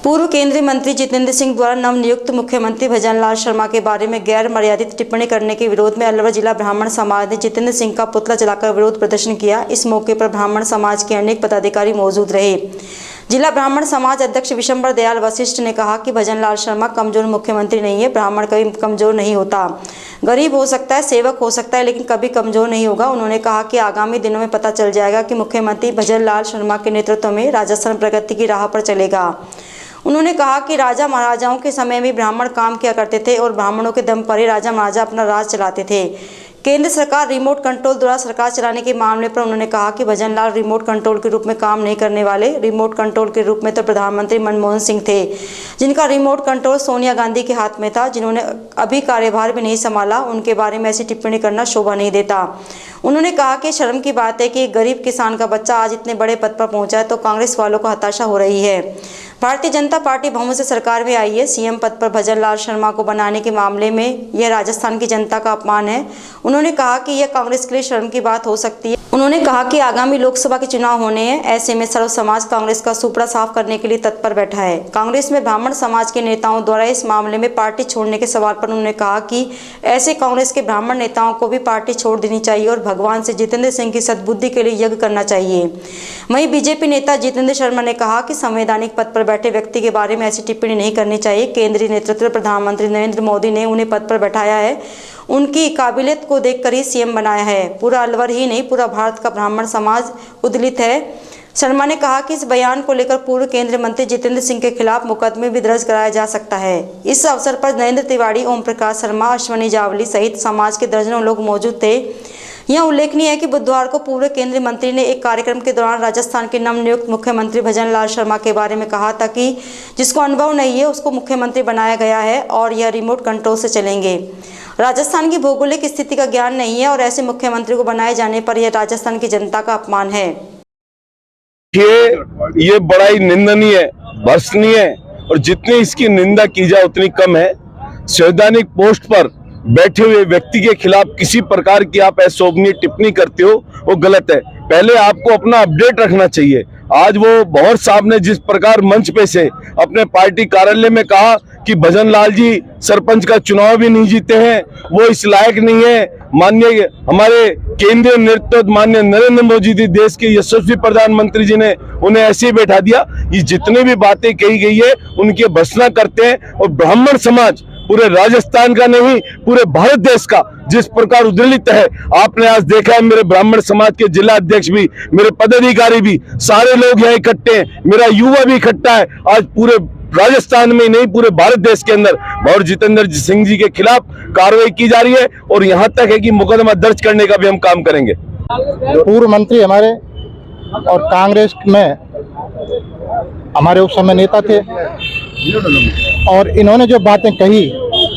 पूर्व केंद्रीय मंत्री जितेंद्र सिंह द्वारा नवनियुक्त मुख्यमंत्री भजनलाल शर्मा के बारे में गैर मर्यादित टिप्पणी करने के विरोध में अलवर जिला ब्राह्मण समाज ने जितेंद्र सिंह का पुतला जलाकर विरोध प्रदर्शन किया। इस मौके पर ब्राह्मण समाज के अनेक पदाधिकारी मौजूद रहे। जिला ब्राह्मण समाज अध्यक्ष विशंबर दयाल वशिष्ठ ने कहा कि भजनलाल शर्मा कमजोर मुख्यमंत्री नहीं है। ब्राह्मण कभी कमजोर नहीं होता, गरीब हो सकता है, सेवक हो सकता है, लेकिन कभी कमजोर नहीं होगा। उन्होंने कहा कि आगामी दिनों में पता चल जाएगा कि मुख्यमंत्री भजनलाल शर्मा के नेतृत्व में राजस्थान प्रगति की राह पर चलेगा। उन्होंने कहा कि राजा महाराजाओं के समय में ब्राह्मण काम किया करते थे और ब्राह्मणों के दम पर ही राजा महाराजा अपना राज चलाते थे। केंद्र सरकार रिमोट कंट्रोल द्वारा सरकार चलाने के मामले पर उन्होंने कहा कि भजनलाल रिमोट कंट्रोल के रूप में काम नहीं करने वाले। रिमोट कंट्रोल के रूप में तो प्रधानमंत्री मनमोहन सिंह थे, जिनका रिमोट कंट्रोल सोनिया गांधी के हाथ में था, जिन्होंने अभी कार्यभार भी नहीं संभाला। उनके बारे में ऐसी टिप्पणी करना शोभा नहीं देता। उन्होंने कहा कि शर्म की बात है कि एक गरीब किसान का बच्चा आज इतने बड़े पद पर पहुंचा है, तो कांग्रेस वालों को हताशा हो रही है। भारतीय जनता पार्टी बहुमत से सरकार में आई है। सीएम पद पर भजनलाल शर्मा को बनाने के मामले में यह राजस्थान की जनता का अपमान है। उन्होंने कहा कि यह कांग्रेस के लिए शर्म की बात हो सकती है। उन्होंने कहा कि आगामी लोकसभा के चुनाव होने हैं, ऐसे में सर्व समाज कांग्रेस का सुपड़ा साफ करने के लिए तत्पर बैठा है। कांग्रेस में ब्राह्मण समाज के नेताओं द्वारा इस मामले में पार्टी छोड़ने के सवाल पर उन्होंने कहा कि ऐसे कांग्रेस के ब्राह्मण नेताओं को भी पार्टी छोड़ देनी चाहिए और भगवान से जितेंद्र सिंह की सद्बुद्धि के लिए यज्ञ करना चाहिए। वहीं बीजेपी नेता जितेंद्र शर्मा ने कहा कि संवैधानिक पद पर बैठे व्यक्ति के बारे में ऐसी टिप्पणी नहीं करनी चाहिए। केंद्रीय नेतृत्व प्रधानमंत्री नरेंद्र मोदी ने उन्हें पद पर बैठाया है, उनकी काबिलियत को देखकर ही सीएम बनाया है। पूरा अलवर ही नहीं, पूरा भारत का ब्राह्मण समाज उद्दलित है। शर्मा ने कहा कि इस बयान को लेकर पूर्व केंद्रीय मंत्री जितेंद्र सिंह के खिलाफ मुकदमे भी दर्ज कराया जा सकता है। इस अवसर पर नरेंद्र तिवारी, ओम प्रकाश शर्मा, अश्वनी जावली सहित समाज के दर्जनों लोग मौजूद थे। यह उल्लेखनीय है कि बुधवार को पूर्व केंद्रीय मंत्री ने एक कार्यक्रम के दौरान राजस्थान के नवनियुक्त मुख्यमंत्री भजनलाल शर्मा के बारे में कहा था कि जिसको अनुभव नहीं है उसको मुख्यमंत्री बनाया गया है और यह रिमोट कंट्रोल से चलेंगे। राजस्थान की भौगोलिक स्थिति का ज्ञान नहीं है और ऐसे मुख्यमंत्री को बनाए जाने पर यह राजस्थान की जनता का अपमान है। ये बड़ा ही निंदनीय, भर्त्सनीय है और जितनी इसकी निंदा की जाए उतनी कम है। संवैधानिक पोस्ट पर बैठे हुए व्यक्ति के खिलाफ किसी प्रकार की आप अशोभनीय टिप्पणी करते हो, वो गलत है। पहले आपको अपना अपडेट रखना चाहिए। आज वो भंवर साहब ने जिस प्रकार मंच पे से अपने पार्टी कार्यालय में कहा कि भजनलाल जी सरपंच का चुनाव भी नहीं जीते हैं, वो इस लायक नहीं है। माननीय हमारे केंद्रीय नेतृत्व माननीय नरेंद्र मोदी जी, देश के यशस्वी प्रधानमंत्री जी ने उन्हें ऐसे ही बैठा दिया। ये जितनी भी बातें कही गई है उनकी भर्त्सना करते हैं और ब्राह्मण समाज पूरे राजस्थान का नहीं, पूरे भारत देश का जिस प्रकार उद्दलित है, आपने आज देखा है। मेरे ब्राह्मण समाज के जिला अध्यक्ष भी, मेरे पदाधिकारी भी, सारे लोग यहाँ इकट्ठे हैं, मेरा युवा भी इकट्ठा है। आज पूरे राजस्थान में नहीं, पूरे भारत देश के अंदर और जितेंद्र सिंह जी के खिलाफ कार्रवाई की जा रही है और यहाँ तक है कि मुकदमा दर्ज करने का भी हम काम करेंगे। पूर्व मंत्री हमारे और कांग्रेस में हमारे उस समय नेता थे और इन्होंने जो बातें कही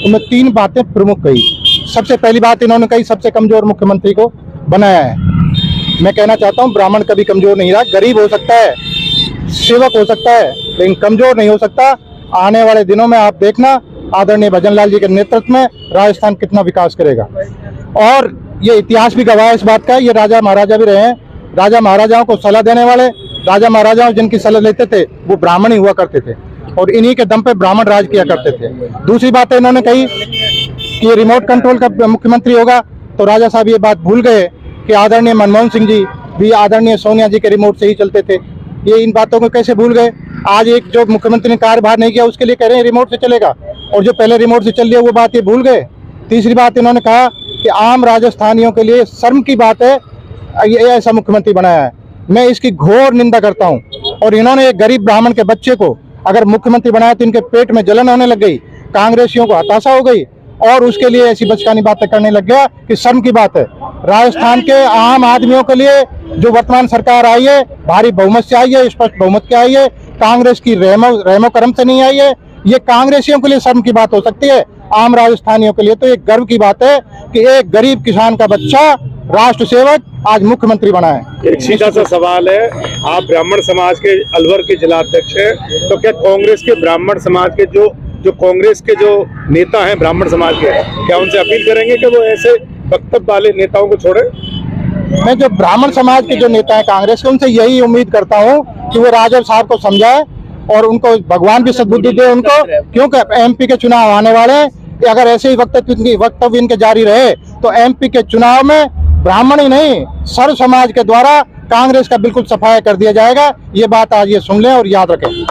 उनमें 3 बातें प्रमुख कही। सबसे पहली बात इन्होंने कही सबसे कमजोर मुख्यमंत्री को बनाया है। मैं कहना चाहता हूं ब्राह्मण कभी कमजोर नहीं रहा। गरीब हो सकता है, सेवक हो सकता है, लेकिन कमजोर नहीं हो सकता। आने वाले दिनों में आप देखना आदरणीय भजनलाल जी के नेतृत्व में राजस्थान कितना विकास करेगा। और ये इतिहास भी गवाह है इस बात का। ये राजा महाराजा भी रहे हैं। राजा महाराजाओं को सलाह देने वाले, राजा महाराजाओं जिनकी सलाह लेते थे वो ब्राह्मण ही हुआ करते थे और इन्हीं के दम पे ब्राह्मण राज किया करते थे। दूसरी बात इन्होंने कही कि ये रिमोट कंट्रोल का मुख्यमंत्री होगा, तो राजा साहब ये बात भूल गए कि आदरणीय मनमोहन सिंह जी भी आदरणीय सोनिया जी के रिमोट से ही चलते थे। ये इन बातों को कैसे भूल गए? आज एक जो मुख्यमंत्री ने कार्यभार नहीं किया उसके लिए कह रहे हैं रिमोट से चलेगा, और जो पहले रिमोट से चल रही है वो बात ये भूल गए। तीसरी बात इन्होंने कहा कि आम राजस्थानियों के लिए शर्म की बात है ये ऐसा मुख्यमंत्री बनाया है। मैं इसकी घोर निंदा करता हूँ। और इन्होंने एक गरीब ब्राह्मण के बच्चे को अगर मुख्यमंत्री बनाया तो इनके पेट में जलन होने लग गई, कांग्रेसियों को हताशा हो गई और उसके लिए ऐसी बचकानी बातें करने लग गया कि शर्म की बात है। राजस्थान के आम आदमियों के लिए जो वर्तमान सरकार आई है भारी बहुमत से आई है, स्पष्ट बहुमत के आई है, कांग्रेस की रहमो करम से नहीं आई है। ये कांग्रेसियों के लिए शर्म की बात हो सकती है, आम राजस्थानियों के लिए तो एक गर्व की बात है कि एक गरीब किसान का बच्चा राष्ट्र सेवक आज मुख्यमंत्री बना है। एक सीधा सा सवाल है, आप ब्राह्मण समाज के अलवर के जिला अध्यक्ष हैं, तो क्या कांग्रेस के ब्राह्मण समाज के जो कांग्रेस के जो नेता हैं ब्राह्मण समाज के, क्या उनसे अपील करेंगे कि वो ऐसे वक्तव्य वाले नेताओं को छोड़े? मैं जो ब्राह्मण समाज के जो नेता हैं कांग्रेस के, उनसे यही उम्मीद करता हूं कि वो राजव साहब को समझाए और उनको भगवान भी सद्बुद्धि दे उनको, क्योंकि एमपी के चुनाव आने वाले हैं। अगर ऐसे ही वक्तव्य इनके जारी रहे तो एमपी के चुनाव में ब्राह्मण ही नहीं, सर्व समाज के द्वारा कांग्रेस का बिल्कुल सफाया कर दिया जाएगा। ये बात आज ये सुन लें और याद रखें।